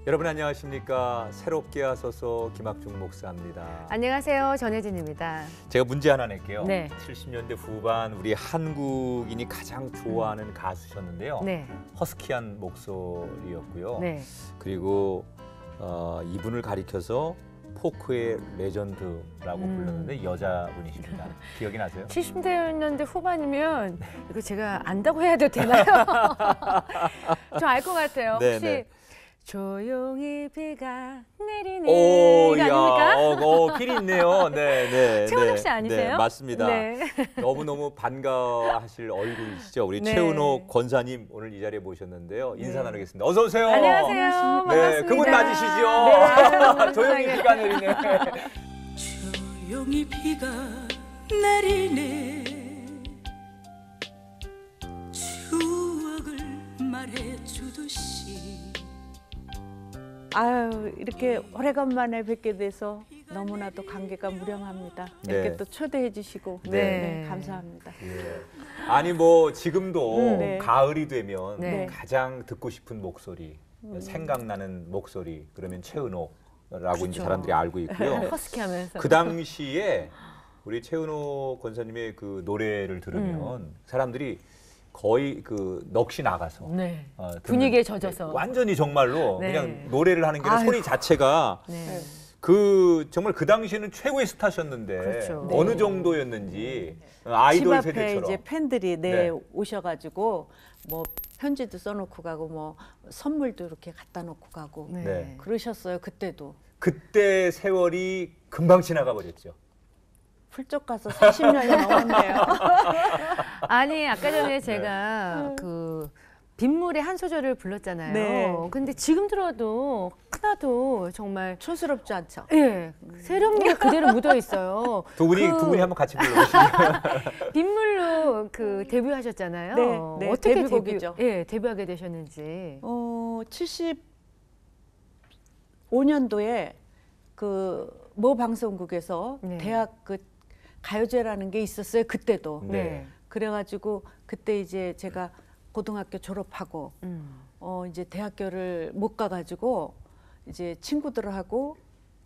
여러분 안녕하십니까? 새롭게 하소서 김학중 목사입니다. 안녕하세요. 전혜진입니다. 제가 문제 하나 낼게요. 네. 70년대 후반 우리 한국인이 가장 좋아하는 가수셨는데요. 네. 허스키한 목소리였고요. 네. 그리고 이분을 가리켜서 포크의 레전드라고 불렀는데 여자분이십니다. 기억이 나세요? 70년대 후반이면 이거 제가 안다고 해야 되나요? 저 알 것 같아요. 네, 혹시 네. 조용히 비가 내리네 오, 이거 아닙니까? 필이 있네요. 네. 최은옥 씨 아니세요? 네, 맞습니다. 네. 너무너무 반가워하실 얼굴이시죠. 우리 네. 최은옥 권사님 오늘 이 자리에 모셨는데요. 인사 네. 나누겠습니다. 어서 오세요. 안녕하세요. 반갑습니다. 네, 그분 맞으시죠? 네, 조용히 비가 내리네. 조용히 비가 내리네 추억을 말해주듯이 아유, 이렇게 오래간만에 뵙게 돼서 너무나도 감개가 무량합니다. 이렇게 네. 또 초대해 주시고 네. 감사합니다. 예. 아니 뭐 지금도 네. 가을이 되면 네. 가장 듣고 싶은 목소리, 생각나는 목소리 그러면 최은옥라고 이제 그쵸. 사람들이 알고 있고요. 허스키하면서. 그 당시에 우리 최은옥 권사님의 그 노래를 들으면 사람들이 거의 그 넋이 나가서 네. 듣는, 분위기에 젖어서. 완전히 정말로 네. 그냥 노래를 하는 게 아니라 아유. 소리 자체가 네. 그 정말 그 당시에는 최고의 스타셨는데 그렇죠. 어느 네. 정도였는지 집 아이돌 앞에 세대처럼 이제 팬들이 네. 오셔가지고 뭐 편지도 써놓고 가고 뭐 선물도 이렇게 갖다 놓고 가고 네. 네. 그러셨어요. 그때도 그때 세월이 금방 지나가 버렸죠. 훌쩍 가서 40년이 넘었네요. 아니 아까 전에 제가 그 빗물의 한 소절을 불렀잖아요. 네. 근데 지금 들어도 하나도 정말 촌스럽지 않죠? 예 세련미가 그대로 묻어 있어요. 두 분이 한번 같이 불러보시죠. 빗물로 그 데뷔하셨잖아요. 네, 네, 어떻게 데뷔곡이죠. 데뷔하게 되셨는지. 75년도에 그 모 방송국에서 네. 대학 그 가요제라는 게 있었어요. 그때도. 네. 그래가지고 그때 이제 제가 고등학교 졸업하고 이제 대학교를 못 가가지고 이제 친구들하고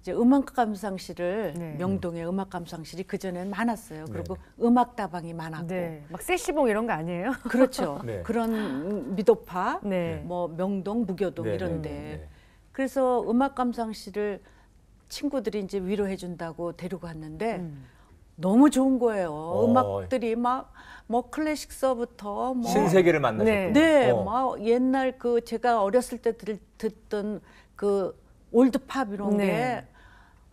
이제 음악 감상실을 네. 명동에 음악 감상실이 그 전에는 많았어요. 네. 그리고 음악 다방이 많았고. 네, 막 세시봉 이런 거 아니에요? 그렇죠. 네. 그런 미도파, 네. 뭐 명동, 무교동 네, 이런데. 네, 네. 그래서 음악 감상실을 친구들이 이제 위로해 준다고 데리고 갔는데 너무 좋은 거예요. 음악들이 막 뭐 클래식서부터 뭐 신세계를 만나셨군요. 네, 막 옛날 그 제가 어렸을 때 듣던 그 올드팝 이런 네. 게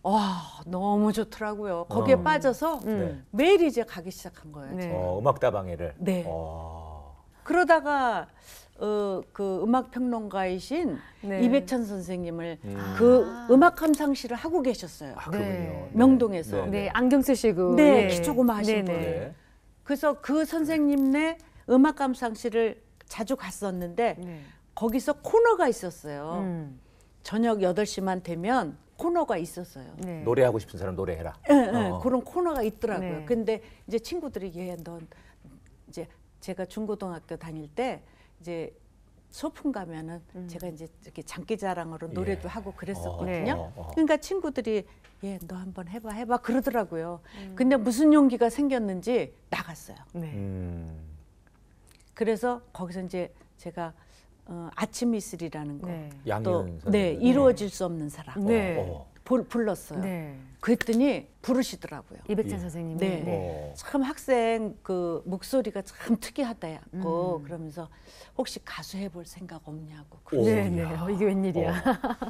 와, 너무 좋더라고요. 거기에 빠져서 네. 매일 이제 가기 시작한 거예요. 네. 음악다방에를. 네. 그러다가 그 음악 평론가이신 네. 이백천 선생님을 그 음악 감상실을 하고 계셨어요. 그렇군요. 네. 명동에서. 네, 안경 쓰시고. 네, 키 조그마 하신 분. 네. 그래서 그 선생님네 음악 감상실을 자주 갔었는데 네. 거기서 코너가 있었어요. 음. 저녁 8시만 되면 코너가 있었어요. 네. 노래하고 싶은 사람 노래해라. 그런 코너가 있더라고요. 네. 근데 이제 친구들이 넌 이제 제가 중고등학교 다닐 때 이제 소풍 가면은 제가 이제 이렇게 장기자랑으로 노래도 하고 그랬었거든요. 그러니까 친구들이 너 한번 해봐 그러더라고요. 근데 무슨 용기가 생겼는지 나갔어요. 네. 그래서 거기서 이제 제가 아침 이슬이라는 거. 네. 또 양희은 선생님. 네, 이루어질 수 없는 사람. 네. 불렀어요. 네. 그랬더니 부르시더라고요. 이백찬 선생님이. 네. 참 학생 그 목소리가 참 특이하다고 그러면서 혹시 가수 해볼 생각 없냐고. 네, 네. 이게 웬일이야.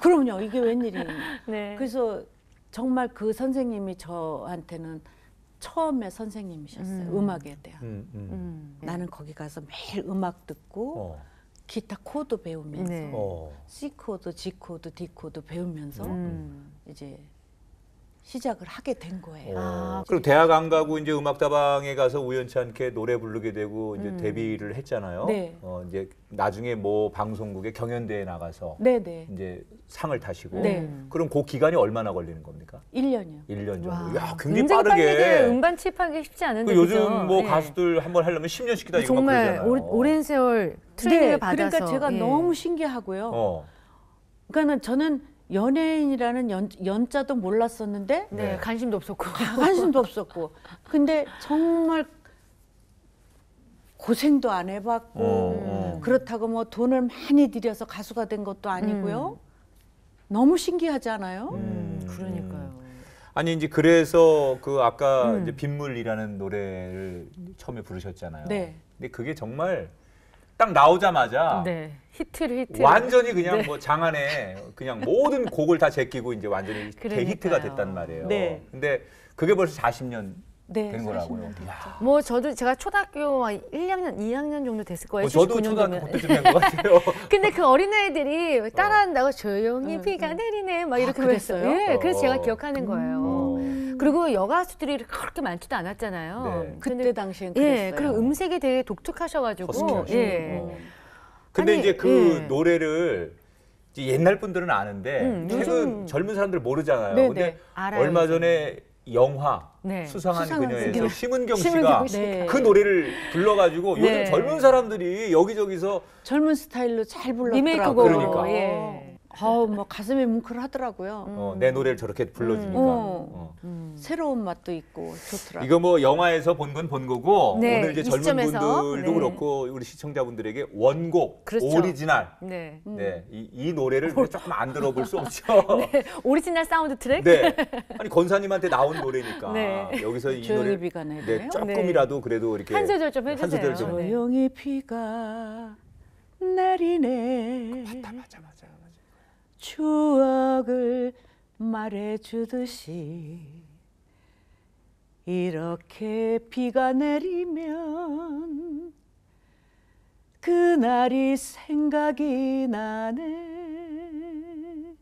그럼요. 이게 웬일이에요. 네. 그래서 정말 그 선생님이 저한테는 처음에 선생님이셨어요. 음악에 대한. 나는 거기 가서 매일 음악 듣고 기타 코드 배우면서 네. C 코드, G 코드, D 코드 배우면서 이제 시작을 하게 된 거예요. 그리고 대학 안 가고 이제 음악다방에 가서 우연치 않게 노래 부르게 되고 이제 데뷔를 했잖아요. 네. 이제 나중에 뭐 방송국에 경연대회 나가서 네네. 이제 상을 타시고. 네. 그럼 그 기간이 얼마나 걸리는 겁니까? 1년이요. 1년 정도. 와, 야, 굉장히 빠르게 빠르게. 음반 취입하기 쉽지 않은데. 그 요즘 그죠? 뭐 네. 가수들 한번 하려면 10년씩 기다리고 막 정말 그러잖아요. 오랜 세월 트레이닝을 받아서. 그러니까 제가 예. 너무 신기하고요. 그러니까는 저는 연예인이라는 연자도 몰랐었는데 네, 네. 관심도 없었고. 관심도 없었고 근데 정말 고생도 안 해봤고 그렇다고 뭐 돈을 많이 들여서 가수가 된 것도 아니고요. 너무 신기하지 않아요? 그러니까요. 아니 이제 그래서 그 아까 이제 빗물이라는 노래를 처음에 부르셨잖아요. 네. 근데 그게 정말 딱 나오자마자 네, 히트를. 완전히 그냥 뭐 장안에 그냥 모든 곡을 다 제끼고 이제 완전히 대히트가 그러니까요. 됐단 말이에요. 네. 근데 그게 벌써 40년 네, 된 거라고요. 40년 됐죠. 이야. 뭐 저도 제가 초등학교 1학년, 2학년 정도 됐을 거예요. 저도 79 초등학교 년도면. 그때쯤 된 것 같아요. 근데 그 어린아이들이 따라한다고 조용히 비가 내리네 막 이렇게 그랬어요? 그랬어요. 예, 그래서 제가 어. 기억하는 거예요. 그리고 여가수들이 그렇게 많지도 않았잖아요. 네. 그때 당시엔 예, 그랬어요. 그리고 음색이 되게 독특하셔가지고 허스키하시고. 예. 근데 아니, 이제 그 예. 노래를 이제 옛날 분들은 아는데 최근 요즘- 젊은 사람들 모르잖아요. 네, 근데 네. 알아요, 얼마 요즘. 전에 영화 네. 수상한 수상한 그녀에서 그녀. 심은경 심은경 씨가 씨. 네. 그 노래를 불러가지고 네. 요즘 젊은 사람들이 여기저기서 젊은 스타일로 잘 리메이크곡. 불렀더라고요. 그러니까. 예. 아우 뭐 가슴이 뭉클하더라고요. 내 노래를 저렇게 불러주니까. 새로운 맛도 있고 좋더라고요. 이거 뭐 영화에서 본 건 본 거고 네, 오늘 이제 이 젊은 시점에서. 분들도 네. 그렇고 우리 시청자분들에게 원곡 그렇죠. 오리지널 네. 네, 이 노래를 조금 안 들어볼 수 없죠. 오리지널 사운드 트랙? 네. 아니 권사님한테 나온 노래니까 네. 여기서 이 조용히 노래 비가 내리네요. 네, 조금이라도 그래도 이렇게 한 소절 좀 해주세요. 한 소절 좀. 네. 조용히 비가 내리네. 맞아. 추억을 말해주듯이 이렇게 비가 내리면 그날이 생각이 나네.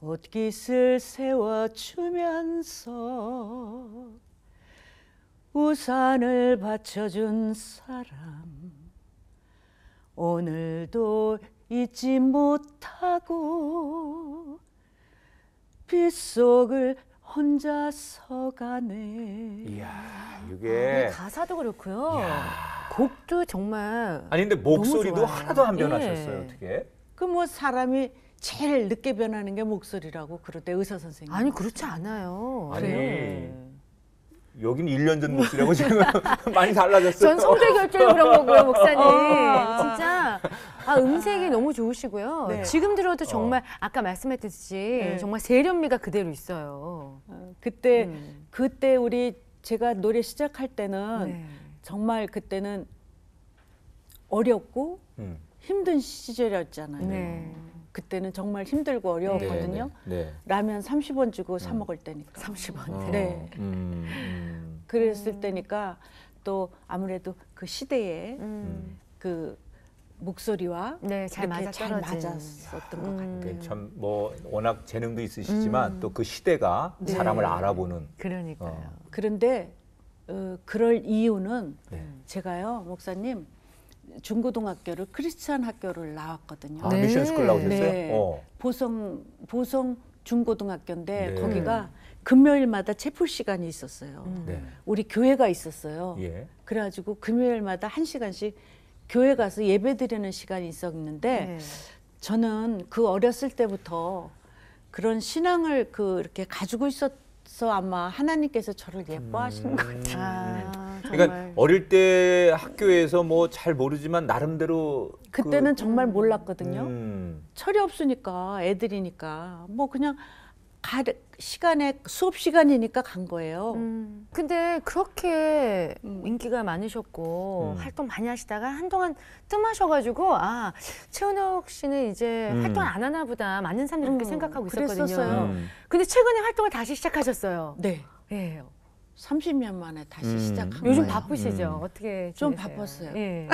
옷깃을 세워주면서 우산을 받쳐준 사람 오늘도 잊지 못하고 빗속을 혼자서 가네. 이야, 네, 이게 가사도 그렇고요. 곡도 정말 아니 근데 목소리도 좋아요. 하나도 안 예. 변하셨어요. 어떻게? 그 뭐 사람이 제일 늦게 변하는 게 목소리라고 그러대 의사 선생님. 아니 그렇지 않아요. 아니, 네. 여긴 1년 전 목소리하고 지금 많이 달라졌어요. 전 성대 결절이 그런 거고요, 목사님. 아. 진짜 음색이 너무 좋으시고요. 네. 지금 들어도 정말 아까 말씀했듯이 네. 정말 세련미가 그대로 있어요. 그때 제가 노래 시작할 때는 네. 정말 그때는 어렵고 힘든 시절이었잖아요. 네. 그때는 정말 힘들고 어려웠거든요. 네. 라면 30원 주고 사 먹을 때니까. 30원. 네. 그랬을 때니까 또 아무래도 그 시대에 그 목소리와 네, 잘 이렇게 맞아 잘 떨어진. 맞았었던 것 같아요. 참 뭐 워낙 재능도 있으시지만 또 그 시대가 네. 사람을 알아보는 그러니까요. 그런데 그럴 이유는 네. 제가요, 목사님, 중고등학교를 크리스찬 학교를 나왔거든요. 아, 네. 미션 스쿨 나오셨어요? 네. 어. 보성 중고등학교인데 네. 거기가 금요일마다 채플 시간이 있었어요. 네. 우리 교회가 있었어요. 예. 그래가지고 금요일마다 1시간씩 교회 가서 예배 드리는 시간이 있었는데 네. 저는 그 어렸을 때부터 그런 신앙을 이렇게 가지고 있어서 아마 하나님께서 저를 예뻐하시는 것 같아요. 아, 정말. 그러니까 어릴 때 학교에서 뭐 잘 모르지만 나름대로 그때는 정말 몰랐거든요. 음. 철이 없으니까 애들이니까 뭐 그냥 수업 시간이니까 간 거예요. 근데 그렇게 인기가 많으셨고 활동 많이 하시다가 한동안 뜸하셔가지고 최은옥 씨는 이제 활동 안 하나 보다 많은 사람들이 그렇게 생각하고 있었거든요. 그랬었어요. 근데 최근에 활동을 다시 시작하셨어요. 네. 예. 30년 만에 다시 시작한 요즘 거예요. 바쁘시죠? 어떻게 좀 지내세요? 바빴어요. 예.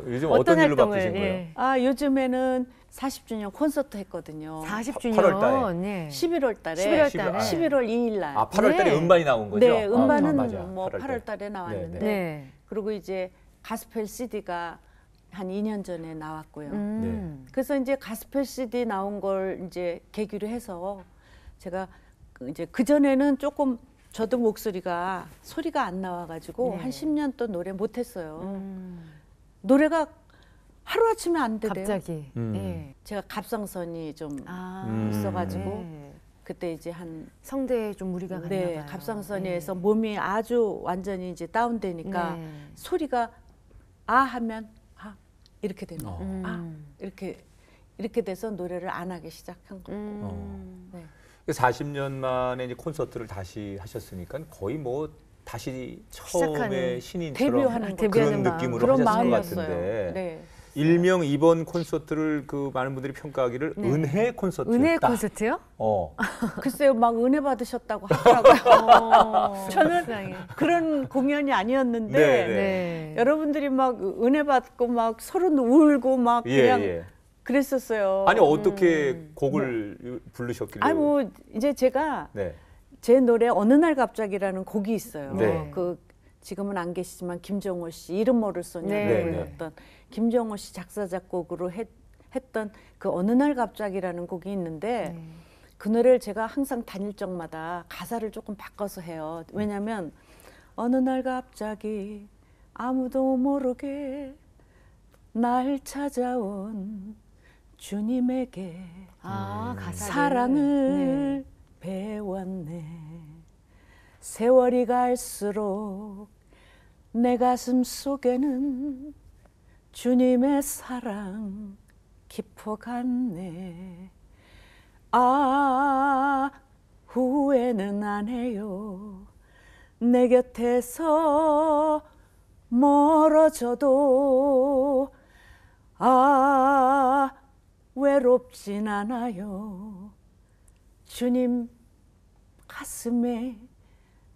요즘 어떤 일로 바쁘신 거예요? 요즘에는 40주년 콘서트 했거든요. 40주년. 8월 달에. 네. 11월 달에 11월 달에. 11월 2일 날. 8월 달에 네. 음반이 나온 거죠? 네, 음반은 맞아. 뭐 8월 8월 달에 나왔는데 네. 그리고 이제 가스펠 CD가 한 2년 전에 나왔고요. 그래서 이제 가스펠 CD 나온 걸 이제 계기로 해서 제가 이제 그 전에는 조금 저도 소리가 안 나와가지고 한 10년 또 노래 못했어요. 노래가 하루아침에 안 되대요. 갑자기. 음. 예. 제가 갑상선이 좀 아, 있어가지고 네. 그때 이제 한 성대에 좀 무리가 갔나 네, 봐요. 갑상선에서 네. 몸이 아주 완전히 이제 다운되니까 네. 소리가 아 하면 아 이렇게 되는 거예요. 음. 아 이렇게 돼서 노래를 안 하기 시작한 거예요. 네. 40년 만에 이제 콘서트를 다시 하셨으니까 거의 뭐 다시 처음에 시작하는, 신인처럼 데뷔하는 그런 데뷔하는 마음. 느낌으로 그런 하셨을 것 마음이었어요. 같은데 네. 일명 이번 콘서트를 그 많은 분들이 평가하기를 네. 은혜 콘서트였다. 은혜 콘서트요? 글쎄요, 막 은혜 받으셨다고 하더라고요. 저는 세상에. 그런 공연이 아니었는데 네, 네. 여러분들이 막 은혜 받고 막 서로 울고 막 그냥 예. 그랬었어요. 아니 어떻게 곡을 부르셨길래? 아니 뭐 이제 제가 네. 제 노래 어느 날 갑자기라는 곡이 있어요. 네. 그 지금은 안 계시지만 김정호 씨 이름 모를 소녀를 네. 불렀던 김정호 씨 작사 작곡으로 했던 그 어느 날 갑자기라는 곡이 있는데 네. 그 노래를 제가 항상 다닐 적마다 가사를 조금 바꿔서 해요. 왜냐하면 어느 날 갑자기 아무도 모르게 날 찾아온 주님에게 아, 가사를. 사랑을 배웠네. 세월이 갈수록 내 가슴 속에는 주님의 사랑 깊어갔네. 아, 후회는 안 해요. 내 곁에서 멀어져도 아, 외롭진 않아요. 주님 가슴에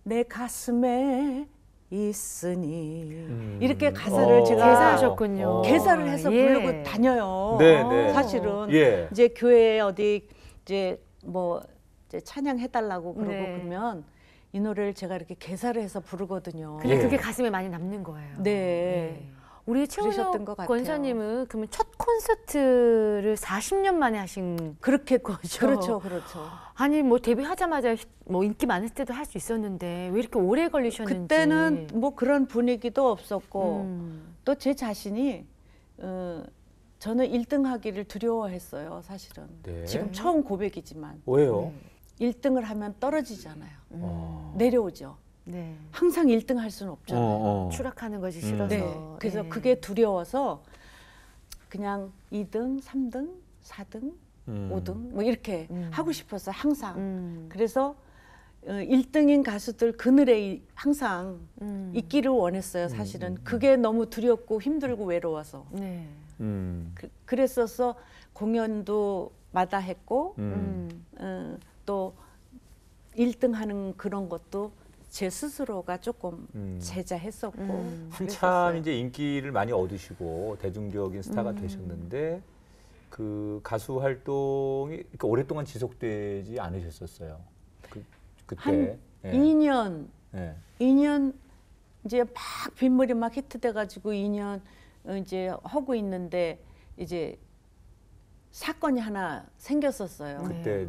내 가슴에 있으니 이렇게 가사를 제가 개사하셨군요. 개사를 해서 예. 부르고 다녀요. 네, 네. 사실은 예. 이제 교회에 어디 이제 뭐 이제 찬양 해달라고 그러고 네. 그러면 이 노래를 제가 이렇게 개사를 해서 부르거든요. 근데 예. 그게 가슴에 많이 남는 거예요. 네. 우리 그러셨던 최은옥 것 같아요. 권사님은 그러면 첫 콘서트를 40년 만에 하신 그렇게 거죠. 그렇죠, 그렇죠. 아니 뭐 데뷔하자마자 뭐 인기 많을 때도 할 수 있었는데 왜 이렇게 오래 걸리셨는지. 그때는 뭐 그런 분위기도 없었고 음. 또 제 자신이 저는 1등 하기를 두려워했어요, 사실은. 네. 지금 처음 고백이지만 왜요? 1등을 하면 떨어지잖아요. 어. 내려오죠. 네. 항상 1등 할 수는 없잖아요. 추락하는 것이 싫어서. 네. 그래서 예. 그게 두려워서 그냥 2등, 3등, 4등, 5등 뭐 이렇게 하고 싶었어요, 항상. 그래서 1등인 가수들 그늘에 항상 있기를 원했어요, 사실은. 그게 너무 두렵고 힘들고 외로워서. 네. 그랬어서 공연도 마다했고 또 1등 하는 그런 것도 제 스스로가 조금 제자했었고 한참 그랬었어요. 이제 인기를 많이 얻으시고 대중적인 스타가 되셨는데 그 가수 활동이 이렇게 오랫동안 지속되지 않으셨었어요. 그때 한 예. 2년 예. 2년 이제 막 빗물이 막 히트돼 가지고 2년 이제 하고 있는데 이제 사건이 하나 생겼었어요.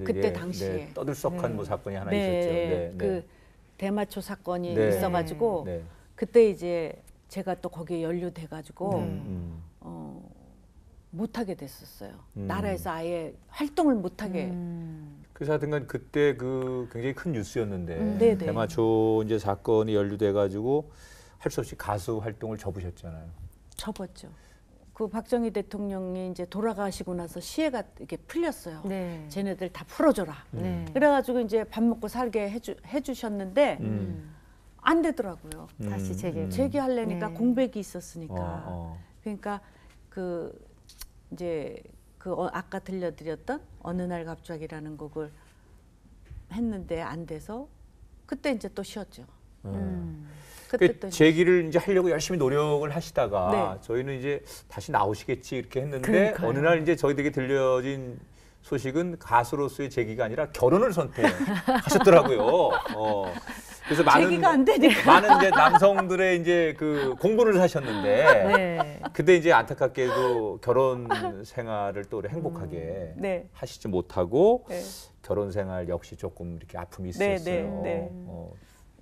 그때 예, 당시에. 네, 떠들썩한 뭐 사건이 하나 네, 있었죠. 네, 그 대마초 사건이 네. 있어가지고 네. 그때 이제 제가 또 거기에 연루돼가지고 못하게 됐었어요. 나라에서 아예 활동을 못하게. 그래서 하여튼간 그때 그 굉장히 큰 뉴스였는데 네네. 대마초 이제 사건이 연루돼 가지고 할 수 없이 가수 활동을 접으셨잖아요. 접었죠. 그 박정희 대통령이 이제 돌아가시고 나서 시해가 이렇게 풀렸어요. 네. 쟤네들 다 풀어줘라. 네. 그래가지고 이제 밥 먹고 살게 해주셨는데 안 되더라고요. 다시 재기하려니까 네. 공백이 있었으니까. 그러니까 그 이제 그 아까 들려드렸던 어느 날 갑자기라는 곡을 했는데 안 돼서 그때 이제 또 쉬었죠. 그때 또 재기를 이제 하려고 열심히 노력을 하시다가 네. 저희는 이제 다시 나오시겠지 이렇게 했는데 그러니까요. 어느 날 이제 저희들에게 들려진 소식은 가수로서의 재기가 아니라 결혼을 선택하셨더라고요. 그래서 재기가 안 되니까. 많은 이제 남성들의 이제 그 공분을 하셨는데 네. 그때 이제 안타깝게도 결혼 생활을 또 행복하게 네. 하시지 못하고 네. 결혼 생활 역시 조금 이렇게 아픔이 네, 있으셨어요. 네,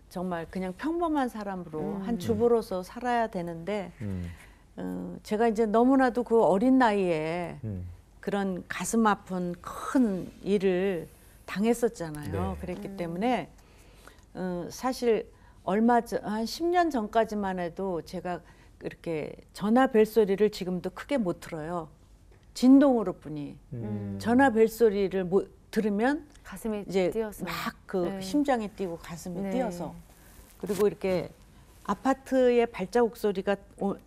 정말 그냥 평범한 사람으로 한 주부로서 살아야 되는데 제가 이제 너무나도 그 어린 나이에 음. 그런 가슴 아픈 큰 일을 당했었잖아요. 네. 그랬기 때문에 사실 한 10년 전까지만 해도 제가 이렇게 전화 벨소리를 지금도 크게 못 들어요. 진동으로뿐이. 전화 벨소리를 들으면 가슴이 이제 뛰어서 막 그 네. 심장이 뛰고 가슴이 네. 뛰어서 그리고 이렇게 아파트의 발자국 소리가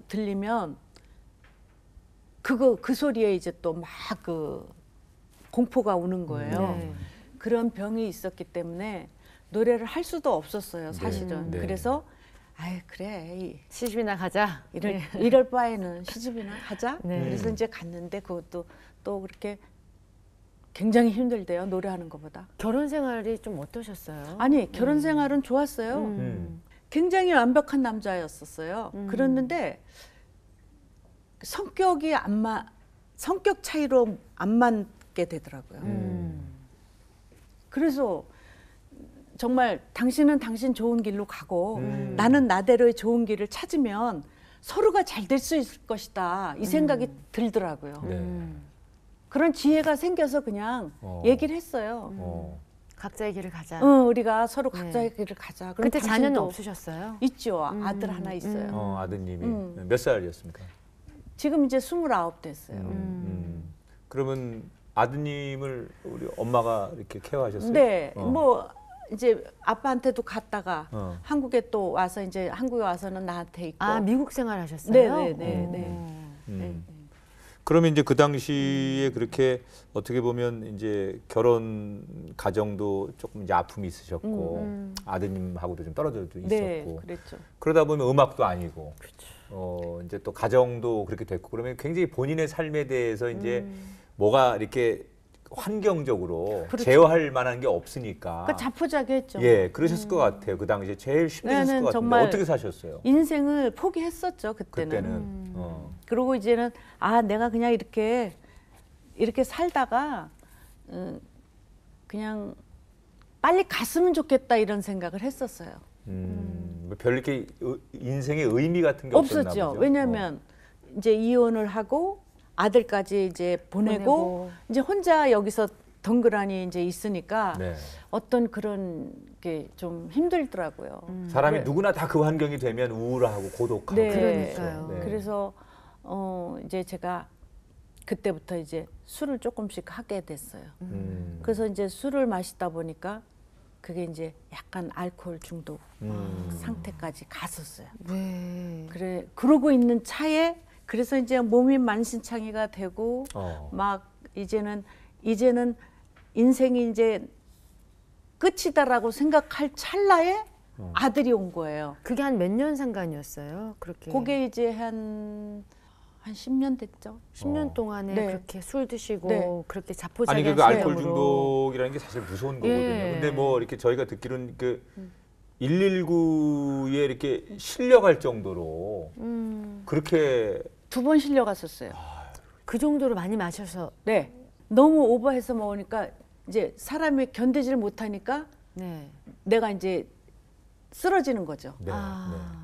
들리면 그 소리에 이제 또 막 그 공포가 오는 거예요. 네. 그런 병이 있었기 때문에 노래를 할 수도 없었어요, 사실은. 네. 그래서 그래 시집이나 가자. 이럴 바에는 시집이나 하자. 네. 그래서 이제 갔는데 그것도 또 그렇게 굉장히 힘들대요, 노래하는 것보다. 결혼 생활이 좀 어떠셨어요? 아니 결혼 생활은 좋았어요. 굉장히 완벽한 남자였었어요. 그랬는데 성격이 성격 차이로 안 맞게 되더라고요. 그래서 정말 당신은 당신 좋은 길로 가고 나는 나대로의 좋은 길을 찾으면 서로가 잘 될 수 있을 것이다. 이 생각이 들더라고요. 네. 그런 지혜가 생겨서 그냥 얘기를 했어요. 각자의 길을 가자. 우리가 서로 네. 각자의 길을 가자. 그럼 그때 자녀는 당신도 없으셨어요? 있죠. 아들 하나 있어요. 아드님이 몇 살이었습니까? 지금 이제 29 됐어요. 그러면 아드님을 우리 엄마가 이렇게 케어하셨어요? 네, 어. 뭐 이제 아빠한테도 갔다가 어. 한국에 또 와서 이제 한국에 와서는 나한테 있고. 아, 미국 생활하셨어요? 네. 그러면 이제 그 당시에 그렇게 어떻게 보면 이제 결혼 가정도 조금 이제 아픔이 있으셨고 아드님하고도 좀 떨어져도 있었고 네, 그랬죠. 그러다 보면 음악도 아니고 이제 또 가정도 그렇게 됐고 그러면 굉장히 본인의 삶에 대해서 이제 뭐가 이렇게 환경적으로 그렇죠. 제어할 만한 게 없으니까 그러니까 자포자기했죠. 예 그러셨을 것 같아요. 그 당시에 제일 힘드셨을 그때는 것 같은데 정말 어떻게 사셨어요? 인생을 포기했었죠 그때는. 그때는 그리고 이제는 내가 그냥 이렇게 살다가 그냥 빨리 갔으면 좋겠다 이런 생각을 했었어요. 별 이렇게 인생의 의미 같은 게 없었나 없었죠. 보죠. 왜냐하면 이제 이혼을 하고 아들까지 이제 보내고 이제 혼자 여기서 덩그러니 이제 있으니까 네. 어떤 그런 게 좀 힘들더라고요. 사람이 네. 누구나 다 그 환경이 되면 우울하고 고독하고 네. 그러니까요. 네. 그래서 이제 제가 그때부터 이제 술을 조금씩 하게 됐어요. 그래서 이제 술을 마시다 보니까 그게 이제 약간 알코올 중독 상태까지 갔었어요. 네. 그러고 있는 차에 그래서 이제 몸이 만신창이가 되고 막 이제는 인생이 이제 끝이다라고 생각할 찰나에 아들이 온 거예요. 그게 한 몇 년 상관이었어요? 그렇게. 그게 이제 한 10년 됐죠. 10년 동안에 네. 그렇게 술 드시고 네. 그렇게 자포자기 아니 그 하시는 알코올 쪽으로. 중독이라는 게 사실 무서운 거거든요. 예. 근데 뭐 이렇게 저희가 듣기로는 그 119에 이렇게 실려갈 정도로 그렇게 2번 실려갔었어요. 그 정도로 많이 마셔서. 네. 너무 오버해서 먹으니까 이제 사람이 견디지를 못하니까 네. 내가 이제 쓰러지는 거죠. 네, 네. 아.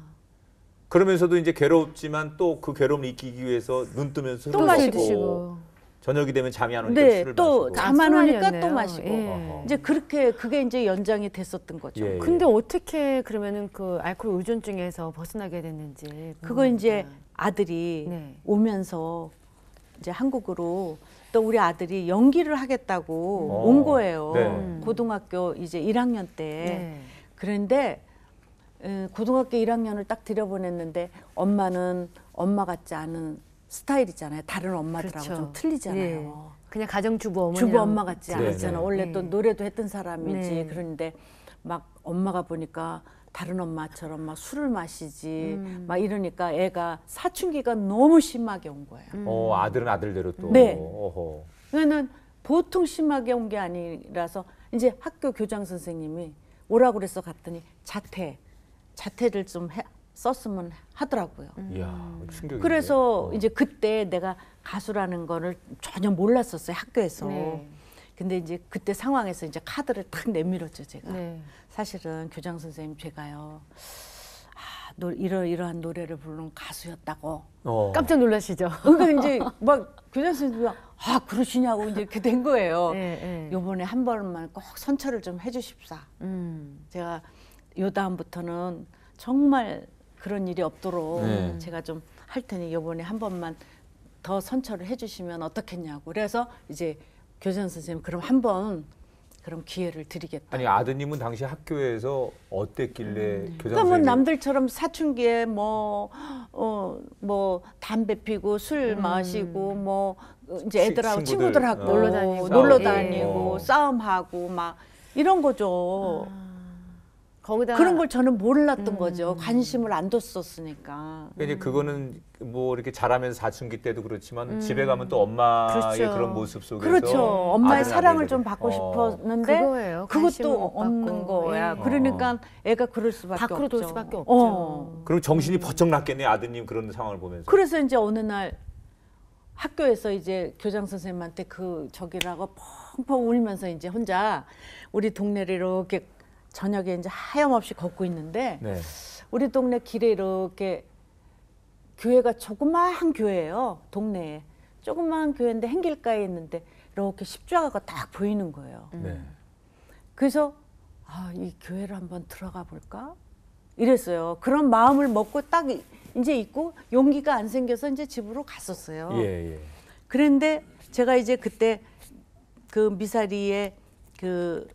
그러면서도 이제 괴롭지만 또 그 괴로움을 이기기 위해서 눈 뜨면 술을 또 마시고. 드시고. 저녁이 되면 잠이 안 오니까 네, 술을 또 마시고. 잠 안 오니까 습관이었네요. 또 마시고. 예. 이제 그게 이제 연장이 됐었던 거죠. 예. 근데 어떻게 그러면은 그 알코올 의존증에서 벗어나게 됐는지. 그거 이제 궁금합니다. 아들이 네. 오면서 이제 한국으로 또 우리 아들이 연기를 하겠다고 어. 온 거예요. 네. 고등학교 이제 1학년 때. 네. 그런데 고등학교 1학년을 딱 들여보냈는데 엄마는 엄마 같지 않은 스타일이잖아요. 다른 엄마들하고 그렇죠. 좀 틀리잖아요. 예. 그냥 가정주부 어머니. 주부 엄마 같지 네, 않잖아. 네. 원래 또 네. 노래도 했던 사람이지. 네. 그런데 막 엄마가 보니까 다른 엄마처럼 막 술을 마시지 막 이러니까 애가 사춘기가 너무 심하게 온 거예요. 아들은 아들대로 또. 네. 어허. 그러니까는 보통 심하게 온 게 아니라서 이제 학교 교장 선생님이 오라고 그래서 갔더니 자퇴를 좀 썼으면 하더라고요. 이야, 충격이. 그래서 이제 그때 내가 가수라는 거를 전혀 몰랐었어요, 학교에서. 네. 근데 이제 그때 상황에서 이제 카드를 탁 내밀었죠, 제가. 네. 사실은 교장 선생님 제가요. 이러이러한 노래를 부르는 가수였다고. 깜짝 놀라시죠? 그러니까 이제 막 교장 선생님이 그러시냐고 이제 이렇게 된 거예요. 네. 요번에 한 번만 꼭 선처를 좀 해주십사. 제가 요 다음부터는 정말 그런 일이 없도록 제가 좀 할 테니 요번에 한 번만 더 선처를 해주시면 어떻겠냐고. 그래서 이제 교장 선생님 그럼 한 번 그럼 기회를 드리겠다. 아니 아드님은 당시 학교에서 어땠길래 교장 그러니까 뭐 선생님 남들처럼 사춘기에 뭐 담배 피고 술 마시고 뭐 이제 애들하고 친구들하고 놀러 다니고 싸움하고 막 이런 거죠. 거기다 그런 걸 저는 몰랐던 거죠. 관심을 안 뒀었으니까. 이제 그거는 뭐 이렇게 자라면서 사춘기 때도 그렇지만 집에 가면 또 엄마의 그렇죠. 그런 모습 속에서 그렇죠. 엄마의 아들은 사랑을 아들이 좀 되고. 받고 싶었는데 그거예요. 관심을 그것도 못 받고. 없는 거야. 예. 그러니까 애가 그럴 수밖에 밖으로 없죠. 돌 수밖에 없죠. 그럼 정신이 번쩍 났겠네 아드님 그런 상황을 보면서. 그래서 이제 어느 날 학교에서 이제 교장 선생님한테 그 저기라고 펑펑 울면서 이제 혼자 우리 동네를 이렇게 저녁에 이제 하염없이 걷고 있는데 네. 우리 동네 길에 이렇게 교회가 조그마한 교회예요. 동네에 조그마한 교회인데 행길가에 있는데 이렇게 십자가가 딱 보이는 거예요. 네. 그래서 이 교회를 한번 들어가 볼까? 이랬어요. 그런 마음을 먹고 딱 이제 있고 용기가 안 생겨서 이제 집으로 갔었어요. 예. 그런데 제가 이제 그때 그 미사리에 그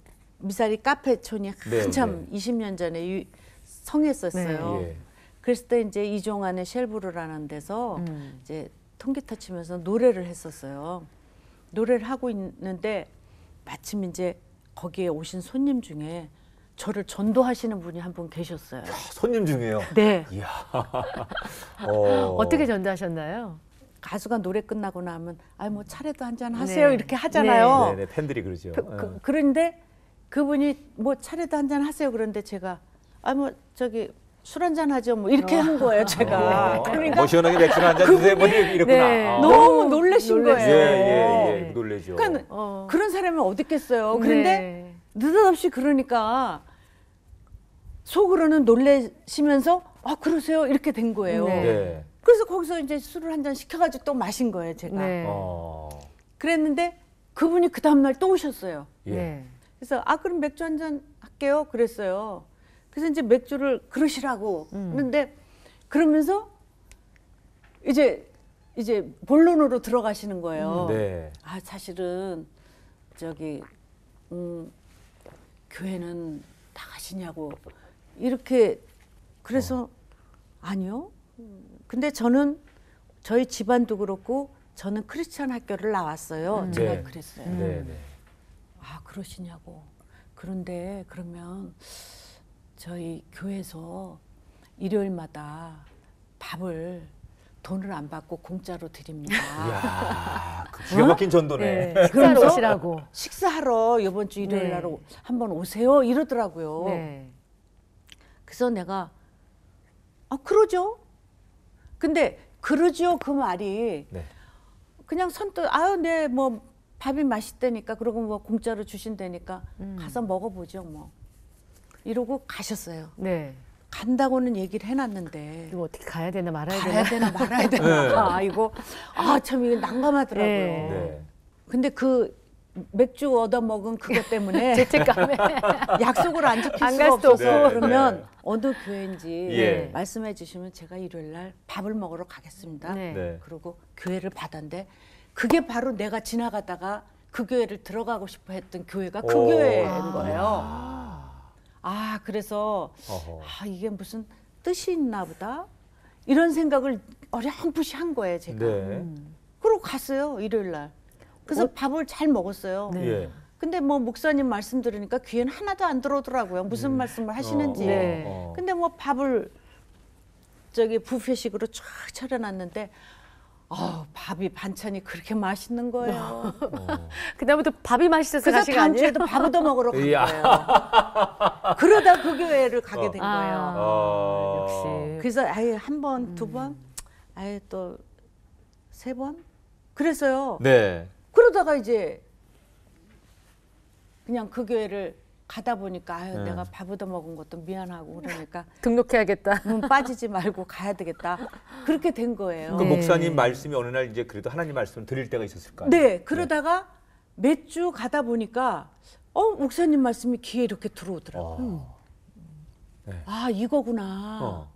미사리 카페촌이 한참 20년 전에 성했었어요. 예. 그랬을 때 이제 이종환의 쉘브르라는 데서 이제 통기타 치면서 노래를 했었어요. 노래를 하고 있는데 마침 이제 거기에 오신 손님 중에 저를 전도하시는 분이 한 분 계셨어요. 손님 중에요. 네. 이야. 어떻게 전도하셨나요? 가수가 노래 끝나고 나면 뭐 차례도 한잔 하세요 이렇게 하잖아요. 네, 팬들이 그러죠. 그런데 그분이 뭐 차례도 한잔 하세요 그런데 제가 뭐 저기 술 한잔 하죠 뭐 이렇게 한 거예요 제가. 그러니까 뭐 시원하게 맥주 한잔 주세요. 뭐 이랬구나. 네. 너무 놀라신 거예요. 예. 놀래죠. 그러니까 그런 사람이 어디 있겠어요. 그런데 네. 느닷없이 그러니까 속으로는 놀라시면서 그러세요 이렇게 된 거예요. 네. 그래서 거기서 이제 술을 한 잔 시켜가지고 또 마신 거예요 제가. 네. 그랬는데 그분이 그 다음날 또 오셨어요. 예. 네. 그래서 그럼 맥주 한 잔 할게요 그랬어요. 그래서 이제 맥주를 그러시라고 했는데 그러면서 이제 본론으로 들어가시는 거예요. 네. 사실은 저기 교회는 나가시냐고 이렇게 그래서 아니요. 근데 저는 저희 집안도 그렇고 저는 크리스찬 학교를 나왔어요. 제가 네. 그랬어요. 네. 그러시냐고. 그런데 그러면 저희 교회에서 일요일마다 밥을 돈을 안 받고 공짜로 드립니다. 이야, 그 기가 막힌 전도네. 네. 식사로 오시라고. 식사하러 이번 주 일요일 날 한번 오세요 이러더라고요. 네. 그래서 내가 그러죠. 근데 그러죠 그 말이 네. 그냥 선뜻 네 뭐 밥이 맛있다니까 그러고 뭐 공짜로 주신다니까 가서 먹어보죠 뭐 이러고 가셨어요. 네. 간다고는 얘기를 해놨는데 이거 어떻게 가야 되나 말아야 가야 되나? 되나 말아야 되나 이거 참 이거 난감하더라고요. 네. 근데 그 맥주 얻어 먹은 그것 때문에 죄책감에 약속을 안 지킬 안 수가 갈 수도 없어서 없고. 그러면 네. 어느 교회인지 예. 말씀해 주시면 제가 일요일 날 밥을 먹으러 가겠습니다. 네. 네. 그리고 교회를 받았는데 그게 바로 내가 지나가다가 그 교회를 들어가고 싶어 했던 교회가 그 오. 교회인 거예요. 그래서 어허. 이게 무슨 뜻이 있나 보다 이런 생각을 어렴풋이 한 거예요 제가. 네. 그러고 갔어요 일요일 날. 그래서 밥을 잘 먹었어요. 네. 예. 근데 뭐 목사님 말씀 들으니까 귀엔 하나도 안 들어오더라고요. 무슨 말씀을 하시는지. 네. 근데 뭐 밥을 저기 뷔페식으로 쫙 차려놨는데 밥이 반찬이 그렇게 맛있는 거예요. 그다음부터 밥이 맛있어서 그래서 가신 거 다음 아니에요? 주에도 밥 얻어 먹으러 간 이야. 거예요. 그러다 그 교회를 가게 된 거예요. 역시. 그래서 한 번, 두 번, 또 세 번 그래서요. 네. 그러다가 이제 그냥 그 교회를 가다 보니까 아유 내가 밥 얻어 먹은 것도 미안하고 그러니까 등록해야겠다. 빠지지 말고 가야 되겠다. 그렇게 된 거예요. 그 네. 목사님 말씀이 어느 날 이제 그래도 하나님 말씀을 드릴 때가 있었을 거 아니에요? 네, 그러다가 몇 주 가다 보니까 목사님 말씀이 귀에 이렇게 들어오더라고요. 네. 아 이거구나.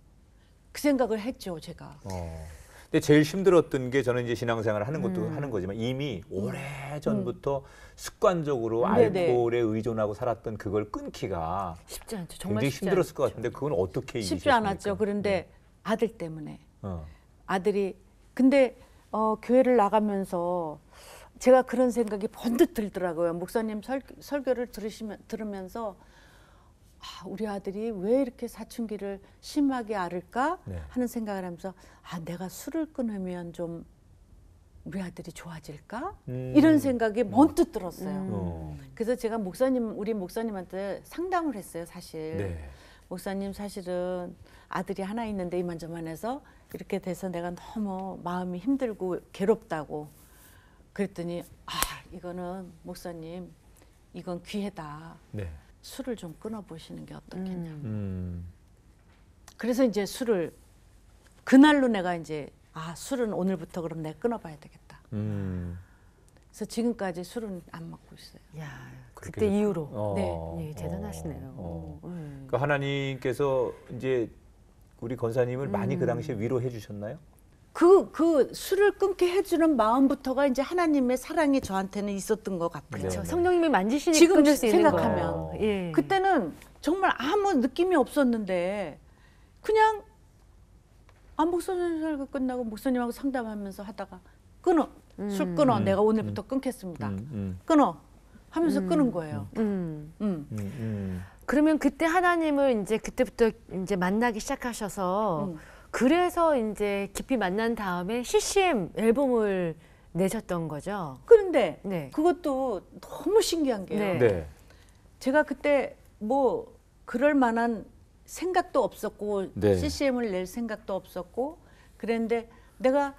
그 생각을 했죠, 제가. 근데 제일 힘들었던 게 저는 이제 신앙생활을 하는 것도 하는 거지만 이미 오래 전부터 습관적으로 네네. 알코올에 의존하고 살았던 그걸 끊기가 쉽지 않죠. 정말 굉장히 쉽지 힘들었을 않죠. 것 같은데 그건 어떻게 쉽지 이기셨습니까? 않았죠. 그런데 아들 때문에. 어. 아들이 근데 교회를 나가면서 제가 그런 생각이 번뜩 들더라고요. 목사님 설교를 들으면서 우리 아들이 왜 이렇게 사춘기를 심하게 앓을까 네. 하는 생각을 하면서 내가 술을 끊으면 좀 우리 아들이 좋아질까 이런 생각이 번뜩 들었어요. 그래서 제가 우리 목사님한테 상담을 했어요. 사실 네. 목사님 사실은 아들이 하나 있는데 이만저만해서 이렇게 돼서 내가 너무 마음이 힘들고 괴롭다고 그랬더니 이거는 목사님 이건 기회다. 네. 술을 좀 끊어보시는 게 어떻겠냐. 그래서 이제 술을 그날로 내가 이제 술은 오늘부터 그럼 내가 끊어봐야 되겠다. 그래서 지금까지 술은 안 먹고 있어요. 야, 그렇게 그때 이후로. 네. 예, 대단하시네요. 그 하나님께서 이제 우리 권사님을 많이 그 당시에 위로해 주셨나요? 그 술을 끊게 해주는 마음부터가 이제 하나님의 사랑이 저한테는 있었던 것 같아요. 그렇죠. 네. 성령님이 만지시니까 지금 끊을 수 있는 생각하면. 거예요. 예. 그때는 정말 아무 느낌이 없었는데 그냥 목사님 설교 끝나고 목사님하고 상담하면서 하다가 끊어. 술 끊어. 내가 오늘부터 끊겠습니다. 끊어. 하면서 끊은 거예요. 그러면 그때 하나님을 이제 그때부터 이제 만나기 시작하셔서 그래서 이제 깊이 만난 다음에 CCM 앨범을 내셨던 거죠. 그런데 네. 그것도 너무 신기한 게요. 네. 네. 제가 그때 뭐 그럴 만한 생각도 없었고 네. CCM을 낼 생각도 없었고 그랬는데 내가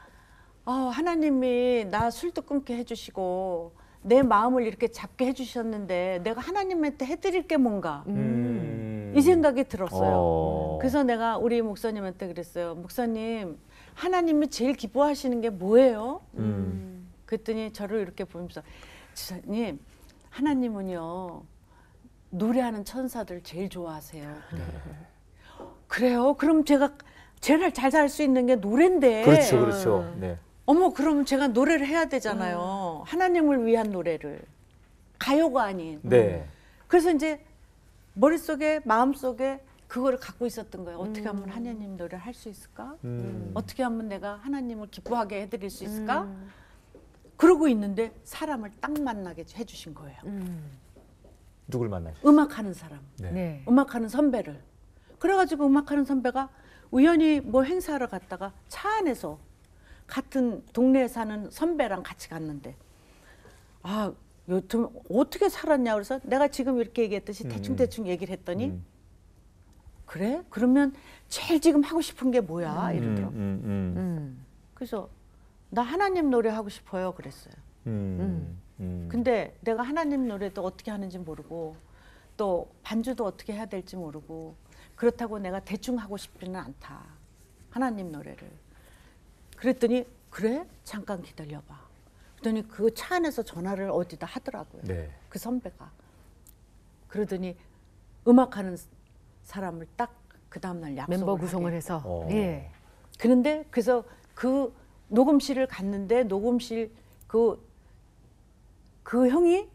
하나님이 나 술도 끊게 해주시고 내 마음을 이렇게 잡게 해주셨는데 내가 하나님한테 해드릴 게 뭔가 이 생각이 들었어요. 그래서 내가 우리 목사님한테 그랬어요. 목사님 하나님이 제일 기뻐하시는 게 뭐예요? 그랬더니 저를 이렇게 보면서 지사님 하나님은요 노래하는 천사들 제일 좋아하세요. 그래요? 그럼 제가 제일 잘 살 수 있는 게 노래인데. 그렇죠, 그렇죠. 네. 그러면 제가 노래를 해야 되잖아요. 하나님을 위한 노래를. 가요가 아닌. 네. 그래서 이제 머릿속에, 마음속에 그거를 갖고 있었던 거예요. 어떻게 하면 하나님 노래를 할 수 있을까? 어떻게 하면 내가 하나님을 기뻐하게 해드릴 수 있을까? 그러고 있는데 사람을 딱 만나게 해주신 거예요. 누굴 만나셨어요? 음악하는 사람. 네. 네. 음악하는 선배를. 그래가지고 음악하는 선배가 우연히 뭐 행사를 갔다가 차 안에서 같은 동네에 사는 선배랑 같이 갔는데 요즘 어떻게 살았냐 그래서 내가 지금 이렇게 얘기했듯이 대충대충 얘기를 했더니 그래? 그러면 제일 지금 하고 싶은 게 뭐야? 이러더라고. 그래서 나 하나님 노래 하고 싶어요 그랬어요. 근데 내가 하나님 노래도 어떻게 하는지 모르고 또 반주도 어떻게 해야 될지 모르고 그렇다고 내가 대충 하고 싶지는 않다. 하나님 노래를. 그랬더니 그래? 잠깐 기다려봐. 그랬더니 그 차 안에서 전화를 어디다 하더라고요. 네. 그 선배가. 그러더니 음악하는 사람을 딱 그 다음날 약속을 멤버 구성을 하게. 해서. 예. 그런데 그래서 그 녹음실을 갔는데 녹음실 그 형이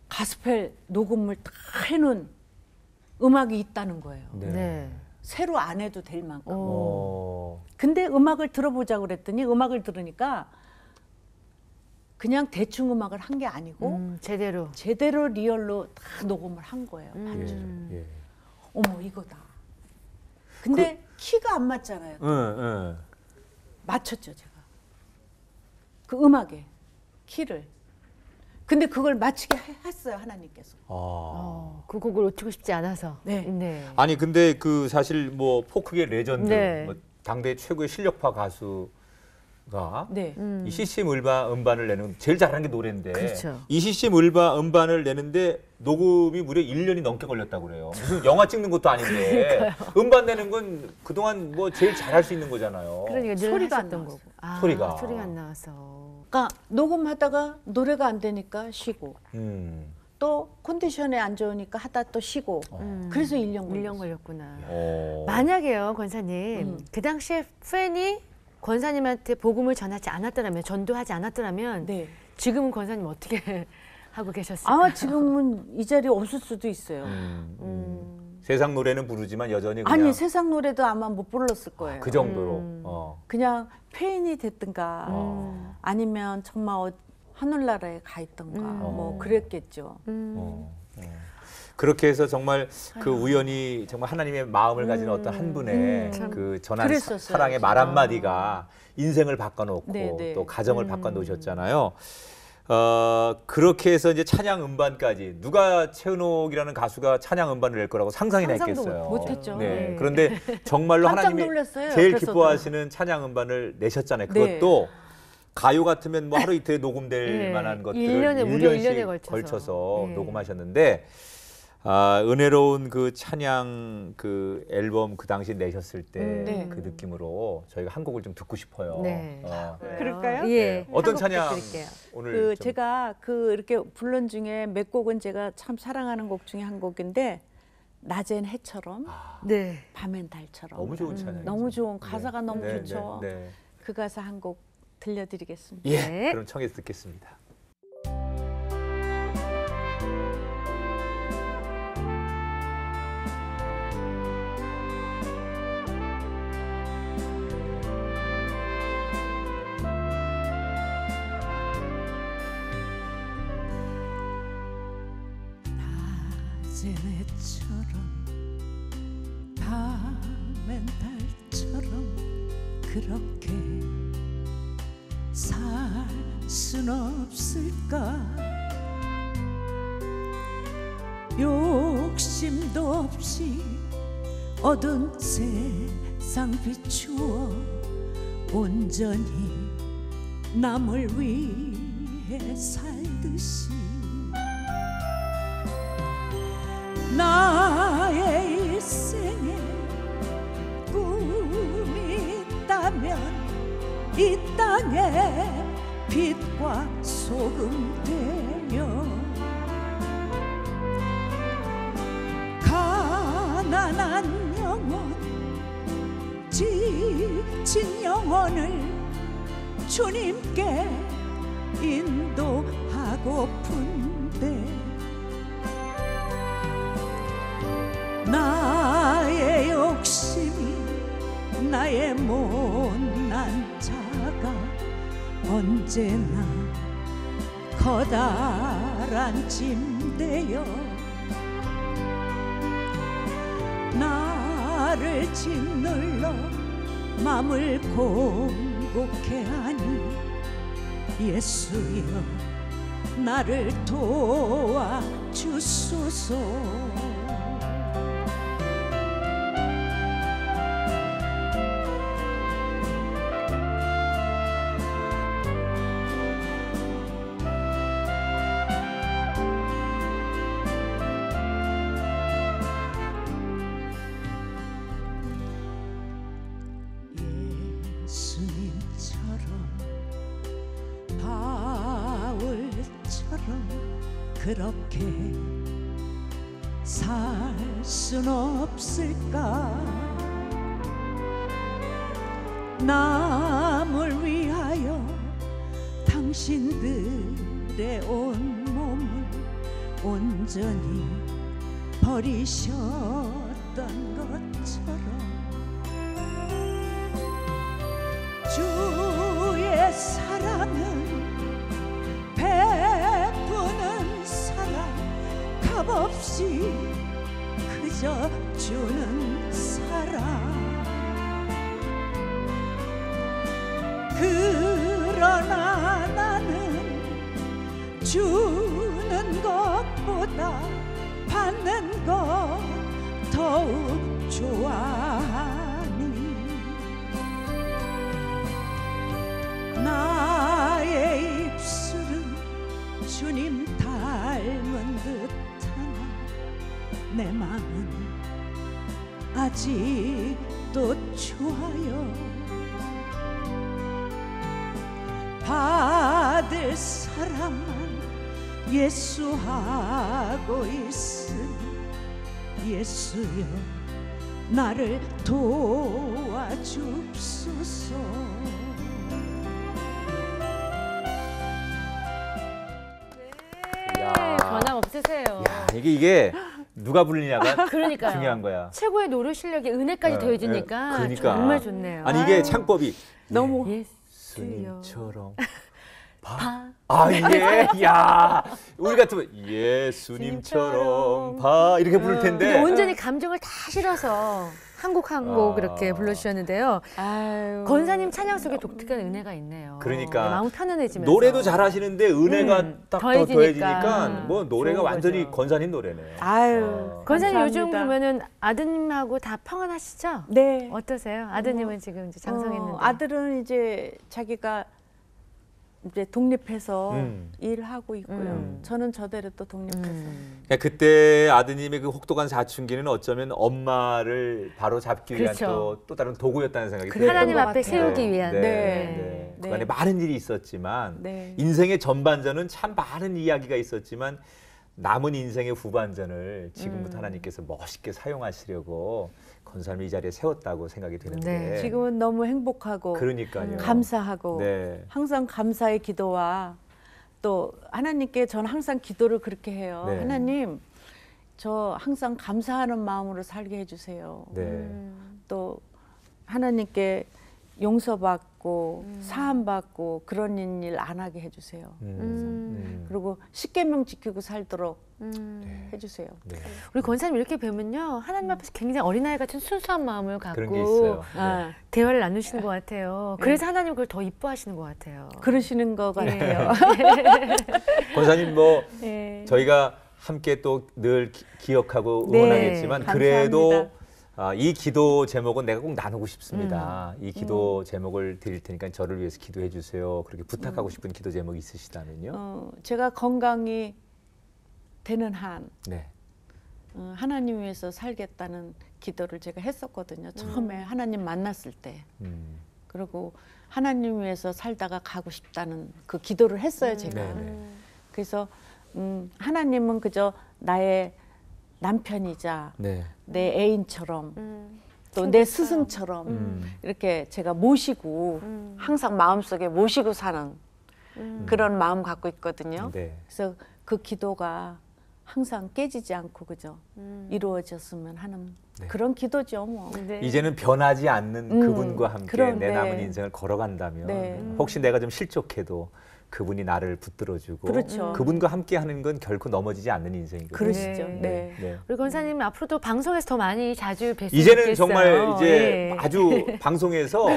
가스펠 녹음을 다 해놓은 음악이 있다는 거예요. 네. 네. 새로 안 해도 될 만큼. 어. 근데 음악을 들어보자고 그랬더니 음악을 들으니까 그냥 대충 음악을 한 게 아니고 제대로. 제대로 리얼로 다 녹음을 한 거예요. 예. 예. 어머 이거다. 근데 키가 안 맞잖아요. 맞췄죠 제가. 그 음악에 키를. 근데 그걸 맞추게 했어요 하나님께서. 그 곡을 놓치고 싶지 않아서. 네. 네. 아니 근데 그 사실 뭐 포크계 레전드, 네. 뭐 당대 최고의 실력파 가수 네. 이 CCM 음반을 내는 제일 잘하는 게 노래인데 그렇죠. 이 CCM 음반을 내는데 녹음이 무려 1년이 넘게 걸렸다고 그래요. 무슨 영화 찍는 것도 아닌데 음반 내는 건 그동안 뭐 제일 잘할 수 있는 거잖아요. 그러니까 늘 소리가 안 하셨던 나왔어. 거고. 아, 소리가. 소리가 안 나와서. 그러니까 녹음하다가 노래가 안 되니까 쉬고 또 컨디션이 안 좋으니까 하다 또 쉬고 그래서 1년 1년 걸렸구나. 어. 만약에요, 권사님. 그 당시에 팬이 권사님한테 복음을 전하지 않았더라면, 전도하지 않았더라면 네. 지금은 권사님 어떻게 하고 계셨을까요? 아마 지금은 이 자리에 없을 수도 있어요. 세상 노래는 부르지만 여전히 그냥 아니 세상 노래도 아마 못 불렀을 거예요. 그 정도로. 그냥 페인이 됐든가 아니면 정말 하늘나라에 가 있던가 뭐 그랬겠죠. 그렇게 해서 정말 그 우연히 정말 하나님의 마음을 가진 어떤 한 분의 그 전한 그랬었어요, 사랑의 말 한마디가 인생을 바꿔놓고 네네. 또 가정을 바꿔놓으셨잖아요. 그렇게 해서 이제 찬양 음반까지 누가 최은옥이라는 가수가 찬양 음반을 낼 거라고 상상이나 상상도 했겠어요. 못했죠. 네. 네. 그런데 정말로 깜짝 하나님이 놀랐어요, 제일 옆에서도. 기뻐하시는 찬양 음반을 내셨잖아요. 네. 그것도 가요 같으면 뭐 하루 이틀에 녹음될 네. 만한 것들을 1년에 무려 1년씩 1년에 걸쳐서. 네. 녹음하셨는데 은혜로운 그 찬양 그 앨범 그 당시 내셨을 때 네. 그 느낌으로 저희가 한 곡을 좀 듣고 싶어요. 네. 그럴까요? 예. 어떤 한곡 찬양 부탁드릴게요. 오늘 그 좀 제가 그 이렇게 불른 중에 몇 곡은 제가 참 사랑하는 곡 중에 한 곡인데 낮엔 해처럼 네. 밤엔 달처럼 너무 좋은 찬양. 너무 좋은 가사가 너무 네, 좋죠. 네, 네. 그 가사 한 곡 들려드리겠습니다. 예. 네. 그럼 청해서 듣겠습니다. 낮엔 해처럼 밤엔 달처럼 그렇게 살 순 없을까 욕심도 없이 어두운 세상 비추어 온전히 남을 위해 살듯이 나의 일생에 꿈이 있다면 이 땅에 빛과 소금 되어 가난한 영혼 지친 영혼을 주님께 인도하고픈데 나의 욕심이 나의 못난 자가 언제나 커다란 짐되어 나를 짓눌러 맘을 공곡해 하니 예수여 나를 도와주소서 그렇게 살 순 없을까 남을 위하여 당신들의 온 몸을 온전히 버리셨던 것처럼 주의 사랑은 베푸는 사랑 값없이 그저 주는 사랑 그러나 나는 주는 것보다 받는 것 더욱 좋아하니 어찌도 좋아요. 받을 사람만 예수하고 있으니 예수여 나를 도와주소서. 야. 변함 없으세요. 야, 이게 누가 부르냐가 그러니까요. 중요한 거야. 최고의 노래 실력에 은혜까지 더해지니까 그러니까. 정말 좋네요. 아니 이게 창법이 너무 예수님처럼 봐. 아 이게 야 우리 같으면 예수님처럼 봐 이렇게 부를 근데 텐데 온전히 감정을 다 실어서 한 곡 한 곡 이렇게 불러주셨는데요. 아유. 권사님 찬양 속에 독특한 은혜가 있네요. 그러니까 네, 마음 편안해지면서. 노래도 잘하시는데 은혜가 딱 더 더해지니까. 더해지니까 뭐 노래가 좋은 완전히 거죠. 권사님 노래네. 아유. 권사님 요즘 감사합니다. 그러면은 아드님하고 다 평안하시죠? 네. 어떠세요? 아드님은 지금 이제 장성했는데. 아들은 이제 자기가 이제 독립해서 일하고 있고요. 저는 저대로 또 독립해서. 그러니까 그때 아드님의 그 혹독한 사춘기는 어쩌면 엄마를 바로 잡기 위한 그렇죠. 또 다른 도구였다는 생각이 그랬던 들어요. 하나님 것 앞에 같아요. 세우기 위한. 네. 네. 그간에 네. 많은 일이 있었지만 네. 인생의 전반전은 참 많은 이야기가 있었지만 남은 인생의 후반전을 지금부터 하나님께서 멋있게 사용하시려고 권사님이 이 자리에 세웠다고 생각이 되는데 네. 지금은 너무 행복하고 그러니까요. 감사하고 네. 항상 감사의 기도와 또 하나님께 저는 항상 기도를 그렇게 해요. 네. 하나님, 저 항상 감사하는 마음으로 살게 해주세요. 네. 또 하나님께 용서받고 사함받고 그런 일 안 하게 해주세요. 그리고 십계명 지키고 살도록 해주세요. 네. 우리 권사님 이렇게 뵈면요. 하나님 앞에서 굉장히 어린아이 같은 순수한 마음을 그런 게 있어요. 갖고 네. 대화를 나누시는 것 같아요. 그래서 하나님 그걸 더 이뻐하시는 것 같아요. 그러시는 것 같아요. 권사님 뭐 네. 저희가 함께 또 늘 기억하고 네, 응원하겠지만 그래도 감사합니다. 이 기도 제목은 내가 꼭 나누고 싶습니다. 이 기도 제목을 드릴 테니까 저를 위해서 기도해 주세요. 그렇게 부탁하고 싶은 기도 제목이 있으시다면요? 제가 건강이 되는 한 네. 하나님 위해서 살겠다는 기도를 제가 했었거든요. 처음에 하나님 만났을 때. 그리고 하나님 위해서 살다가 가고 싶다는 그 기도를 했어요, 제가. 네네. 그래서 하나님은 그저 나의 남편이자 네. 내 애인처럼 또 내 스승처럼 이렇게 제가 모시고 항상 마음속에 모시고 사는 그런 마음 갖고 있거든요. 네. 그래서 그 기도가 항상 깨지지 않고 그죠 이루어졌으면 하는 네. 그런 기도죠. 뭐. 네. 이제는 변하지 않는 그분과 함께 그런, 내 남은 네. 인생을 걸어간다면 네. 혹시 내가 좀 실족해도 그분이 나를 붙들어주고 그렇죠. 그분과 함께 하는 건 결코 넘어지지 않는 인생이거든요. 그러시죠. 네. 네. 네. 우리 권사님 앞으로도 방송에서 더 많이 자주 뵀으면 이제는 좋겠어요. 정말 이제 예. 아주 방송에서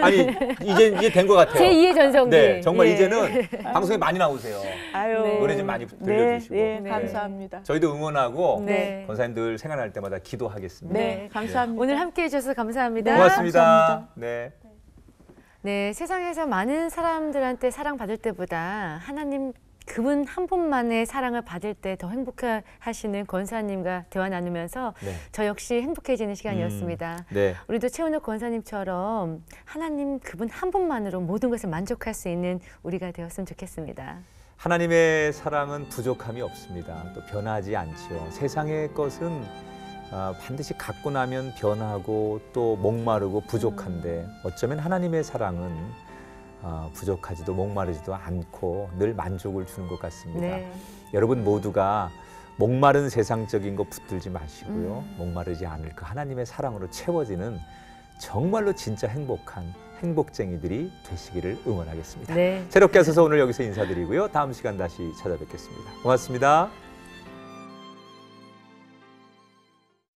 아니 이제 된 것 같아요. 제2의 전성기. 네, 정말 예. 이제는 방송에 많이 나오세요. 아유. 네. 노래 좀 많이 들려주시고. 네, 네. 감사합니다. 저희도 응원하고 네. 권사님 늘 생각날 때마다 기도하겠습니다. 네, 감사합니다. 오늘 함께해 주셔서 감사합니다. 고맙습니다. 감사합니다. 네. 네, 세상에서 많은 사람들한테 사랑받을 때보다 하나님 그분 한 분만의 사랑을 받을 때 더 행복하시는 권사님과 대화 나누면서 네. 저 역시 행복해지는 시간이었습니다. 네. 우리도 최은옥 권사님처럼 하나님 그분 한 분만으로 모든 것을 만족할 수 있는 우리가 되었으면 좋겠습니다. 하나님의 사랑은 부족함이 없습니다. 또 변하지 않지요. 세상의 것은 반드시 갖고 나면 변하고 또 목마르고 부족한데 어쩌면 하나님의 사랑은 부족하지도 목마르지도 않고 늘 만족을 주는 것 같습니다. 네. 여러분 모두가 목마른 세상적인 거 붙들지 마시고요. 목마르지 않을 그 하나님의 사랑으로 채워지는 정말로 진짜 행복한 행복쟁이들이 되시기를 응원하겠습니다. 네. 새롭게 하셔서 오늘 여기서 인사드리고요. 다음 시간 다시 찾아뵙겠습니다. 고맙습니다.